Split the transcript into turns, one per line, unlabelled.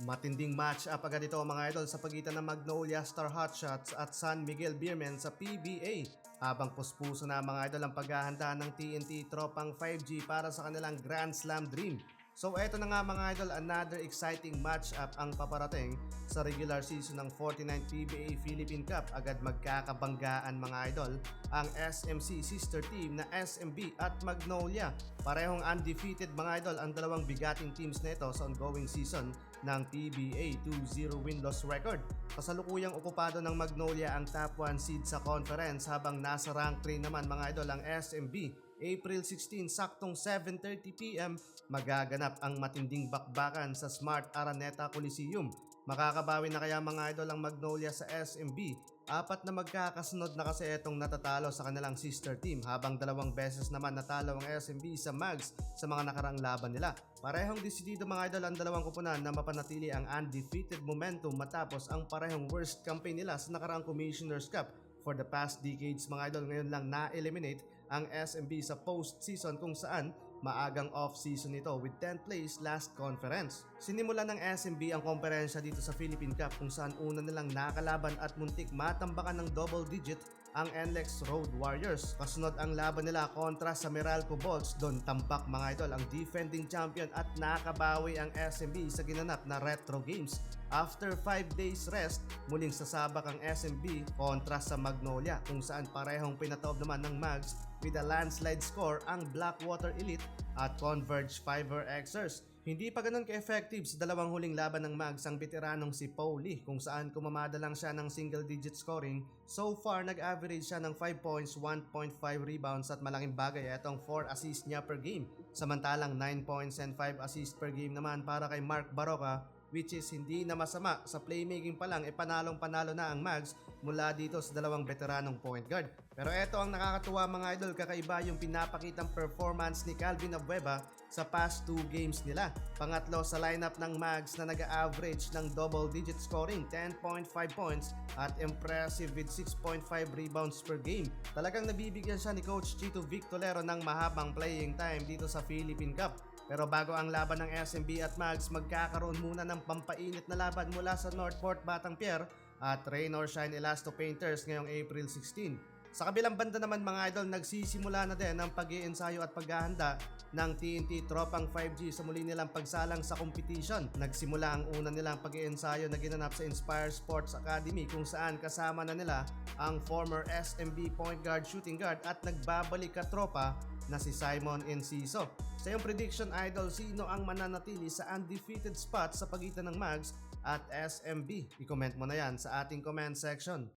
Matinding match-up agad ito mga idol sa pagitan ng Magnolia Star Hotshots at San Miguel Beermen sa PBA. Habang puspuso na mga idol ang paghahanda ng TNT Tropang 5G para sa kanilang Grand Slam Dream. So eto na nga mga idol, another exciting match-up ang paparating sa regular season ng 49th PBA Philippine Cup. Agad magkakabanggaan mga idol ang SMC sister team na SMB at Magnolia. Parehong undefeated mga idol ang dalawang bigating teams na ito sa ongoing season ng PBA 2-0 win-loss record. Kasalukuyang okupado ng Magnolia ang top 1 seed sa conference habang nasa rank 3 naman mga idol ang SMB. April 16, saktong 7:30 PM, magaganap ang matinding bakbakan sa Smart Araneta Coliseum. Makakabawi na kaya mga idol ang Magnolia sa SMB? Apat na magkakasunod na kasi itong natatalo sa kanilang sister team habang 2 beses naman natalo ang SMB sa Mags sa mga nakaraang laban nila. Parehong desidido mga idol ang dalawang kupunan na mapanatili ang undefeated momentum matapos ang parehong worst campaign nila sa nakaraang Commissioner's Cup. For the past decades mga idol, ngayon lang na-eliminate ang SMB sa postseason kung saan maagang off-season nito with 10th place last conference. Sinimula ng SMB ang komperensya dito sa Philippine Cup kung saan una nilang nakalaban at muntik matambakan ng double digit ang NLEX Road Warriors. Kasunod ang laban nila kontra sa Meralco Bolts, doon tampak mga idol ang defending champion at nakabawi ang SMB sa ginanap na Retro Games. After 5 days rest, muling sasabak ang SMB kontra sa Magnolia kung saan parehong pinataob naman ng Mags with a landslide score ang Blackwater Elite at Converge Fiverr Xers. Hindi pa ganun ka-effective sa dalawang huling laban ng Mags ang veteranong si Pauli kung saan kumamada lang siya ng single digit scoring. So far nag-average siya ng 5 points, 1.5 rebounds at malaking bagay itong 4 assists niya per game. Samantalang 9 points and 5 assists per game naman para kay Mark Baroka, which is hindi na masama. Sa playmaking pa lang, panalong-panalo na ang Mags mula dito sa dalawang veteranong point guard. Pero eto ang nakakatuwa mga idol, kakaiba yung pinapakitang performance ni Calvin Abueva sa past 2 games nila. Pangatlo sa lineup ng Mags na nag-average ng double-digit scoring, 10.5 points at impressive with 6.5 rebounds per game. Talagang nabibigyan siya ni Coach Chito Victolero ng mahabang playing time dito sa Philippine Cup. Pero bago ang laban ng SMB at Mags, magkakaroon muna ng pampainit na laban mula sa Northport Batang Pier at Rain or Shine Elasto Painters ngayong April 16. Sa kabilang banda naman mga idol, nagsisimula na din ang pag-iensayo at paghahanda ng TNT Tropang 5G sa muli nilang pagsalang sa competition. Nagsimula ang una nilang pag-iensayo na ginanap sa Inspire Sports Academy kung saan kasama na nila ang former SMB point guard, shooting guard at nagbabalik katropa na si Simon Enciso. Sa iyong prediction idol, sino ang mananatili sa undefeated spot sa pagitan ng Mags at SMB? I-comment mo na yan sa ating comment section.